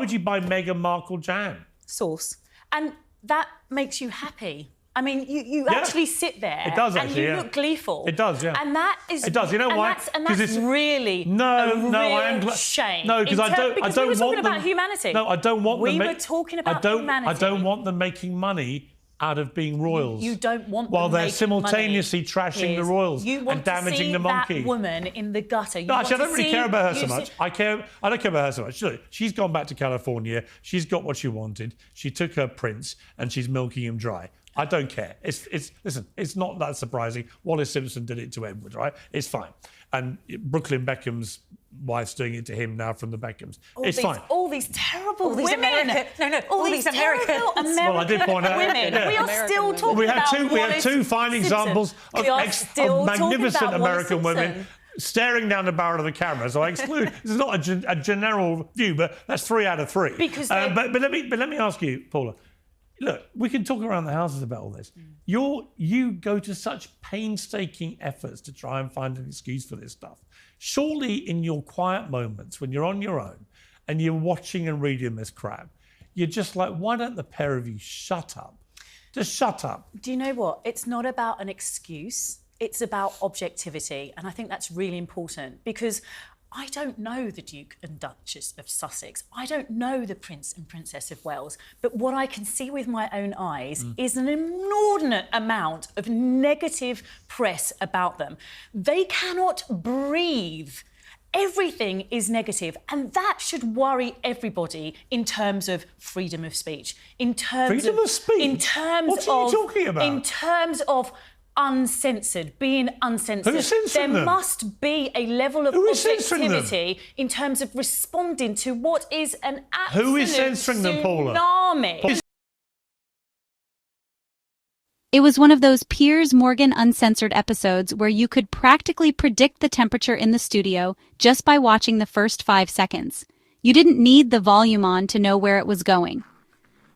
would you buy Meghan Markle jam? Sauce. And that makes you happy. I mean, you actually sit there and you look gleeful. It does, yeah. And that is... It does, you know why? And that's really shame. No, because I don't we were talking about humanity. No, I don't want them... We were talking about humanity. I don't want them making money out of being royals. You don't want them while they're simultaneously trashing the royals and damaging the monkey. You want to see that woman in the gutter. No, actually, I don't really care about her so much. I don't care about her so much. Look, she's gone back to California. She's got what she wanted. She took her prince and she's milking him dry. I don't care. Listen, it's not that surprising. Wallis Simpson did it to Edward, right? It's fine. And Brooklyn Beckham's wife's doing it to him now from the Beckhams. It's fine. All these terrible women. All these American well, I did point out, women. Yeah. We are still talking we about had two fine examples of magnificent American women staring down the barrel of the camera. So I exclude. This is not a general view, but that's 3 out of 3. Because but let me ask you, Paula. Look, we can talk around the houses about all this. You go to such painstaking efforts to try and find an excuse for this stuff. Surely in your quiet moments, when you're on your own and you're watching and reading this crap, you're just like, why don't the pair of you shut up? Just shut up. Do you know what? It's not about an excuse. It's about objectivity. And I think that's really important because I don't know the Duke and Duchess of Sussex. I don't know the Prince and Princess of Wales. But what I can see with my own eyes is an inordinate amount of negative press about them. They cannot breathe. Everything is negative, and that should worry everybody in terms of freedom of speech. Freedom of speech? In terms what are you talking about? In terms of uncensored, being uncensored. Who's censoring them? There must be a level of objectivity in terms of responding to what is an absolute Who is censoring them, Paula? Tsunami. It was one of those Piers Morgan uncensored episodes where you could practically predict the temperature in the studio just by watching the first 5 seconds. You didn't need the volume on to know where it was going.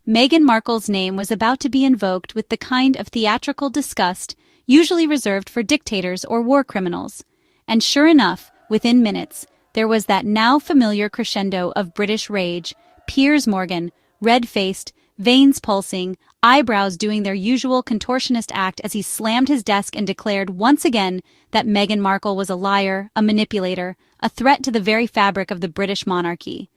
Meghan Markle's name was about to be invoked with the kind of theatrical disgust usually reserved for dictators or war criminals. And sure enough, within minutes, there was that now familiar crescendo of British rage, Piers Morgan, red-faced, veins pulsing, eyebrows doing their usual contortionist act as he slammed his desk and declared once again that Meghan Markle was a liar, a manipulator, a threat to the very fabric of the British monarchy.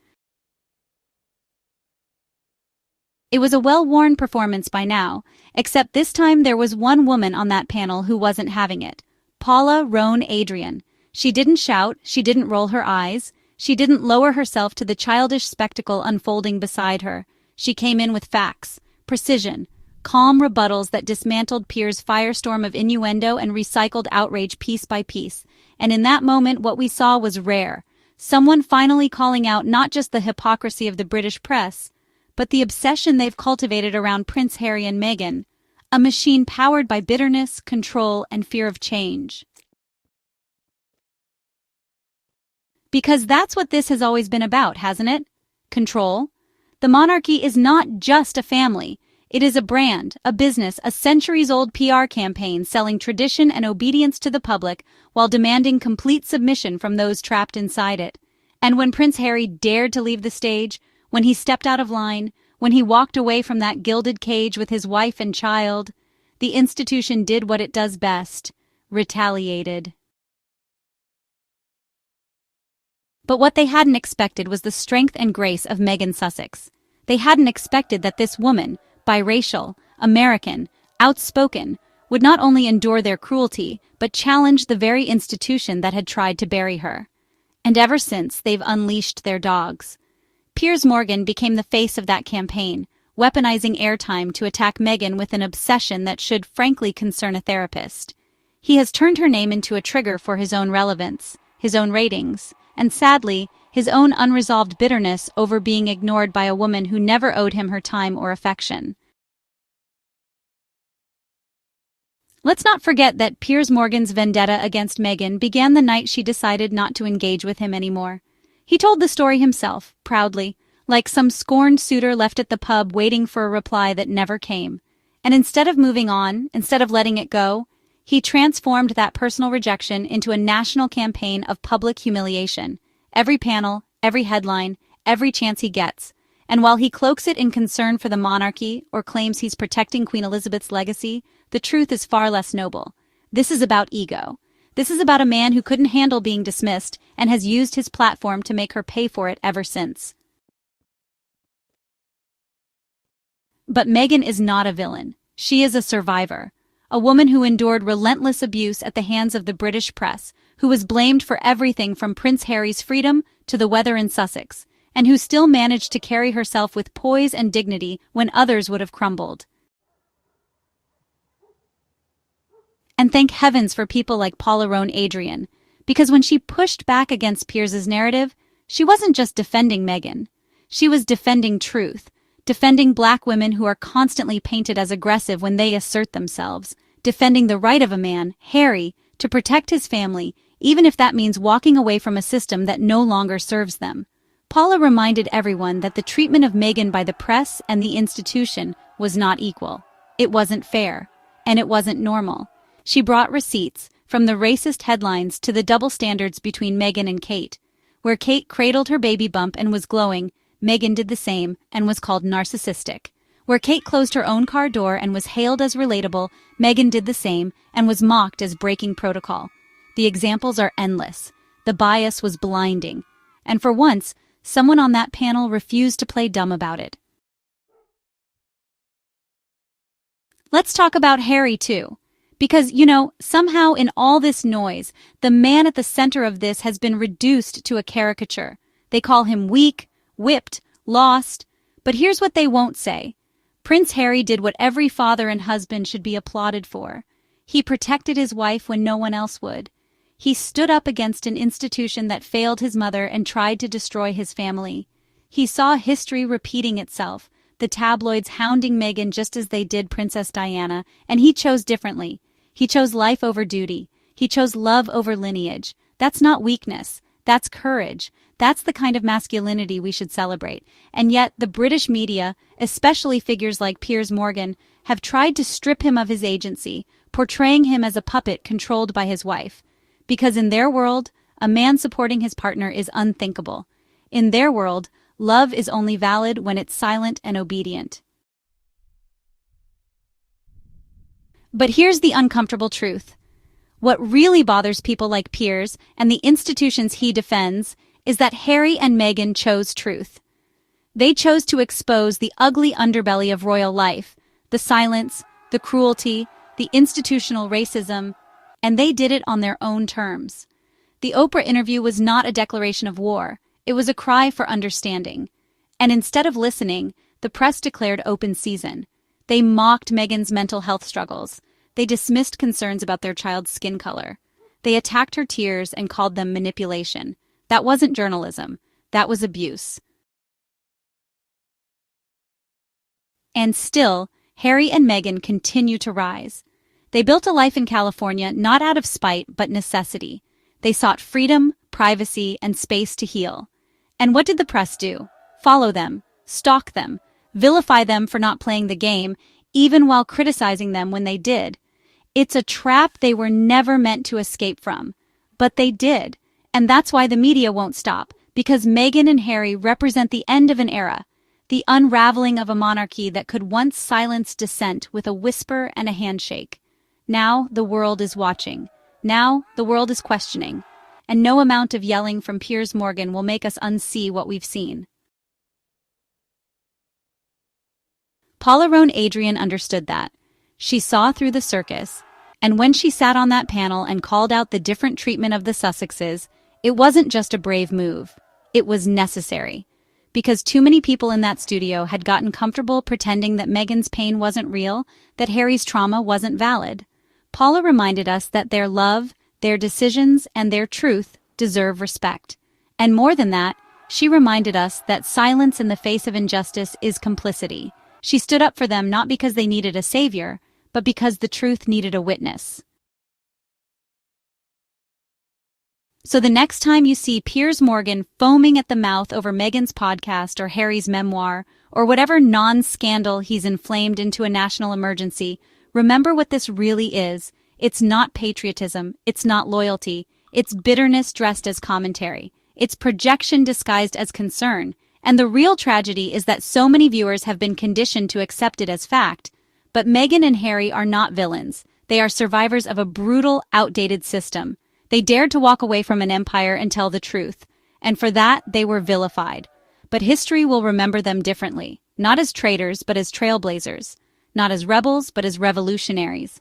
It was a well-worn performance by now, except this time there was one woman on that panel who wasn't having it. Paula Adrien. She didn't shout, she didn't roll her eyes, she didn't lower herself to the childish spectacle unfolding beside her. She came in with facts, precision, calm rebuttals that dismantled Piers' firestorm of innuendo and recycled outrage piece by piece. And in that moment what we saw was rare. Someone finally calling out not just the hypocrisy of the British press, but the obsession they've cultivated around Prince Harry and Meghan, a machine powered by bitterness, control, and fear of change. Because that's what this has always been about, hasn't it? Control. The monarchy is not just a family. It is a brand, a business, a centuries-old PR campaign selling tradition and obedience to the public while demanding complete submission from those trapped inside it. And when Prince Harry dared to leave the stage, when he stepped out of line, when he walked away from that gilded cage with his wife and child, the institution did what it does best, retaliated. But what they hadn't expected was the strength and grace of Meghan Sussex. They hadn't expected that this woman, biracial, American, outspoken, would not only endure their cruelty, but challenge the very institution that had tried to bury her. And ever since, they've unleashed their dogs. Piers Morgan became the face of that campaign, weaponizing airtime to attack Meghan with an obsession that should frankly concern a therapist. He has turned her name into a trigger for his own relevance, his own ratings, and sadly, his own unresolved bitterness over being ignored by a woman who never owed him her time or affection. Let's not forget that Piers Morgan's vendetta against Meghan began the night she decided not to engage with him anymore. He told the story himself, proudly, like some scorned suitor left at the pub waiting for a reply that never came. And instead of moving on, instead of letting it go, he transformed that personal rejection into a national campaign of public humiliation. Every panel, every headline, every chance he gets, And while he cloaks it in concern for the monarchy or claims he's protecting Queen Elizabeth's legacy, the truth is far less noble. This is about ego. This is about a man who couldn't handle being dismissed and has used his platform to make her pay for it ever since. But Meghan is not a villain. She is a survivor. A woman who endured relentless abuse at the hands of the British press, who was blamed for everything from Prince Harry's freedom to the weather in Sussex, and who still managed to carry herself with poise and dignity when others would have crumbled. And thank heavens for people like Paula Adrien, because when she pushed back against Piers's narrative, she wasn't just defending Meghan. She was defending truth, defending Black women who are constantly painted as aggressive when they assert themselves, defending the right of a man, Harry, to protect his family, even if that means walking away from a system that no longer serves them. Paula reminded everyone that the treatment of Meghan by the press and the institution was not equal. It wasn't fair, and it wasn't normal. She brought receipts, from the racist headlines to the double standards between Meghan and Kate. Where Kate cradled her baby bump and was glowing, Meghan did the same and was called narcissistic. Where Kate closed her own car door and was hailed as relatable, Meghan did the same and was mocked as breaking protocol. The examples are endless. The bias was blinding. And for once, someone on that panel refused to play dumb about it. Let's talk about Harry, too. Because, somehow in all this noise, the man at the center of this has been reduced to a caricature. They call him weak, whipped, lost. But here's what they won't say. Prince Harry did what every father and husband should be applauded for. He protected his wife when no one else would. He stood up against an institution that failed his mother and tried to destroy his family. He saw history repeating itself, the tabloids hounding Meghan just as they did Princess Diana, and he chose differently. He chose life over duty. He chose love over lineage. That's not weakness. That's courage. That's the kind of masculinity we should celebrate. And yet, the British media, especially figures like Piers Morgan, have tried to strip him of his agency, portraying him as a puppet controlled by his wife. Because in their world, a man supporting his partner is unthinkable. In their world, love is only valid when it's silent and obedient. But here's the uncomfortable truth. What really bothers people like Piers and the institutions he defends is that Harry and Meghan chose truth. They chose to expose the ugly underbelly of royal life, the silence, the cruelty, the institutional racism, and they did it on their own terms. The Oprah interview was not a declaration of war. It was a cry for understanding. And instead of listening, the press declared open season. They mocked Meghan's mental health struggles. They dismissed concerns about their child's skin color. They attacked her tears and called them manipulation. That wasn't journalism. That was abuse. And still, Harry and Meghan continue to rise. They built a life in California not out of spite, but necessity. They sought freedom, privacy, and space to heal. And what did the press do? Follow them, stalk them, vilify them for not playing the game, even while criticizing them when they did. It's a trap they were never meant to escape from. But they did. And that's why the media won't stop, because Meghan and Harry represent the end of an era, the unraveling of a monarchy that could once silence dissent with a whisper and a handshake. Now the world is watching. Now the world is questioning. And no amount of yelling from Piers Morgan will make us unsee what we've seen. Paula Adrien understood that. She saw through the circus, and when she sat on that panel and called out the different treatment of the Sussexes, it wasn't just a brave move. It was necessary. Because too many people in that studio had gotten comfortable pretending that Meghan's pain wasn't real, that Harry's trauma wasn't valid. Paula reminded us that their love, their decisions, and their truth deserve respect. And more than that, she reminded us that silence in the face of injustice is complicity. She stood up for them not because they needed a savior, but because the truth needed a witness. So the next time you see Piers Morgan foaming at the mouth over Meghan's podcast or Harry's memoir, or whatever non-scandal he's inflamed into a national emergency, remember what this really is. It's not patriotism. It's not loyalty. It's bitterness dressed as commentary. It's projection disguised as concern. And the real tragedy is that so many viewers have been conditioned to accept it as fact. But Meghan and Harry are not villains. They are survivors of a brutal, outdated system. They dared to walk away from an empire and tell the truth. And for that, they were vilified. But history will remember them differently. Not as traitors, but as trailblazers. Not as rebels, but as revolutionaries.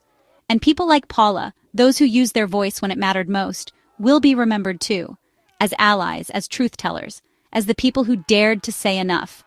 And people like Paula, those who used their voice when it mattered most, will be remembered too. As allies, as truth-tellers, as the people who dared to say enough.